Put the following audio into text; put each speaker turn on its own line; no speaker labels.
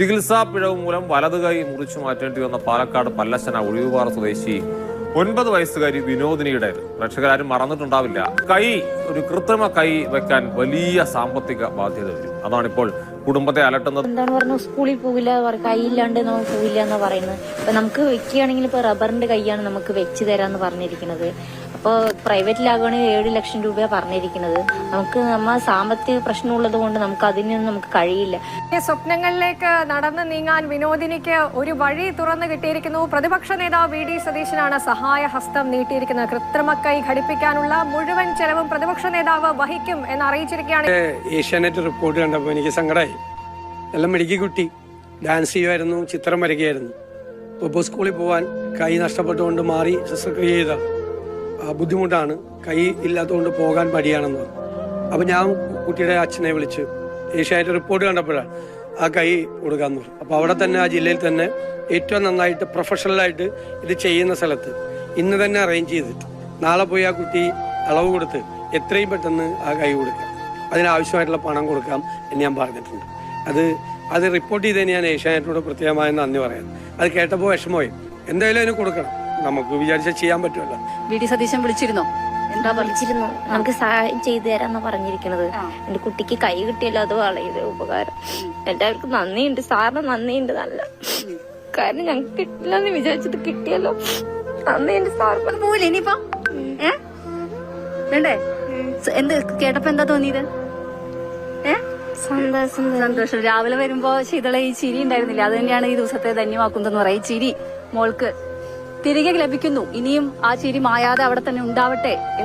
ചികിത്സാ പിഴവ് മൂലം വലതു കൈ മുറിച്ചു മാറ്റേണ്ടി വന്ന പാലക്കാട് പല്ലശ്ശന ഒഴിവുപാറ സ്വദേശി 9 വയസ്സുകാരി വിനോദിനിയുടെ പ്രേക്ഷകരാരും മറന്നിട്ടുണ്ടാവില്ല. ഒരു കൃത്രിമ കൈ വെക്കാൻ വലിയ സാമ്പത്തിക ബാധ്യത വരും. അതാണിപ്പോൾ കുടുംബത്തെ അലട്ടുന്നത്.
എന്താണ് പറഞ്ഞു, സ്കൂളിൽ പോകില്ല, കൈയില്ലാണ്ട് നമുക്ക് പോകില്ല എന്ന് പറയുന്നത്. ഇപ്പൊ നമുക്ക് വെക്കുകയാണെങ്കിൽ ഇപ്പൊ റബ്ബറിന്റെ കൈയാണ് നമുക്ക് വെച്ച് തരാന്ന് പറഞ്ഞിരിക്കുന്നത്. അപ്പോൾ പ്രൈവറ്റിലാകുകയാണെങ്കിൽ 7 ലക്ഷം രൂപ പറഞ്ഞിരിക്കുന്നത്. നമുക്ക് സാമ്പത്തിക പ്രശ്നമുള്ളത് കൊണ്ട് നമുക്ക് അതിനൊന്നും നമുക്ക് കഴിയില്ല.
സ്വപ്നങ്ങളിലേക്ക് നടന്നു നീങ്ങാൻ വിനോദിനിക്ക് ഒരു വഴി തുറന്നു കിട്ടിയിരിക്കുന്നു. പ്രതിപക്ഷ നേതാവ് വി.ഡി. സതീശനാണ് സഹായ ഹസ്തം നീട്ടിയിരിക്കുന്നത്. കൃത്രിമ കൈ ഘടിപ്പിക്കാനുള്ള മുഴുവൻ ചെലവും പ്രതിപക്ഷ നേതാവ് വഹിക്കും എന്ന് അറിയിച്ചിരിക്കുകയാണ്.
ഏഷ്യാനെറ്റ് റിപ്പോർട്ട് കണ്ടപ്പോൾ എനിക്ക് സങ്കടമായി. നല്ല മിടുക്കി കുട്ടി, ഡാൻസ് ചെയ്യുമായിരുന്നു, ചിത്രം വരയ്ക്കുകയായിരുന്നു. ഇപ്പോൾ സ്കൂളിൽ പോകാൻ കൈ നഷ്ടപ്പെട്ടുകൊണ്ട് മാറി ശസ്ത്രക്രിയ ചെയ്ത ബുദ്ധിമുട്ടാണ്, കൈ ഇല്ലാത്തതുകൊണ്ട് പോകാൻ മടിയാണെന്ന് പറഞ്ഞു. അപ്പം ഞാൻ കുട്ടിയുടെ അച്ഛനെ വിളിച്ച് ഏഷ്യാനെറ്റ് റിപ്പോർട്ട് കണ്ടപ്പോഴാണ് ആ കൈ കൊടുക്കാമെന്ന് പറഞ്ഞു. അപ്പോൾ അവിടെ തന്നെ ആ ജില്ലയിൽ തന്നെ ഏറ്റവും നന്നായിട്ട് പ്രൊഫഷണലായിട്ട് ഇത് ചെയ്യുന്ന സ്ഥലത്ത് ഇന്ന് തന്നെ അറേഞ്ച് ചെയ്തിട്ട് നാളെ പോയി ആ കുട്ടി അളവ് കൊടുത്ത് എത്രയും പെട്ടെന്ന് ആ കൈ കൊടുക്കാം, അതിനാവശ്യമായിട്ടുള്ള പണം കൊടുക്കാം എന്ന് ഞാൻ പറഞ്ഞിട്ടുണ്ട്. അത് റിപ്പോർട്ട് ചെയ്തതിന് ഞാൻ ഏഷ്യാനെറ്റിനോട് പ്രത്യേകമായ നന്ദി പറയാം. അത് കേട്ടപ്പോൾ വിഷമമായി. എന്തായാലും അതിന് കൊടുക്കണം, നമുക്ക് വിചാരിച്ചാൽ ചെയ്യാൻ പറ്റുമല്ലോ.
വി.ഡി. സതീശൻ വിളിച്ചിരുന്നു,
വിളിച്ചിരുന്നു. നമുക്ക് സഹായം ചെയ്തു തരാന്നാ പറഞ്ഞിരിക്കുന്നത്. എന്റെ കുട്ടിക്ക് കൈ കിട്ടിയല്ലോ, അത് വളരെ ഉപകാരം. എല്ലാവർക്കും നന്ദിയുണ്ട്, സാറിന് നന്ദിയുണ്ട് നല്ല. കാരണം ഞങ്ങൾക്ക് കിട്ടില്ലെന്ന് വിചാരിച്ചത് കിട്ടിയല്ലോ, നന്ദിയുണ്ട് സാറിന്.
പോവില്ല ഇനിയിപ്പോ വേണ്ടേ? എന്ത് കേട്ടപ്പോ എന്താ തോന്നിയത്? സന്തോഷം. രാവിലെ വരുമ്പോ ശീതള ഈ ചിരി ഉണ്ടായിരുന്നില്ല, അത് തന്നെയാണ് ഈ ദിവസത്തെ ധന്യമാക്കുന്നതെന്ന് പറയാം. ഈ ചിരി മോൾക്ക് തിരികെ ലഭിക്കുന്നു. ഇനിയും ആ ചിരി മായാതെ അവിടെ തന്നെ ഉണ്ടാവട്ടെ.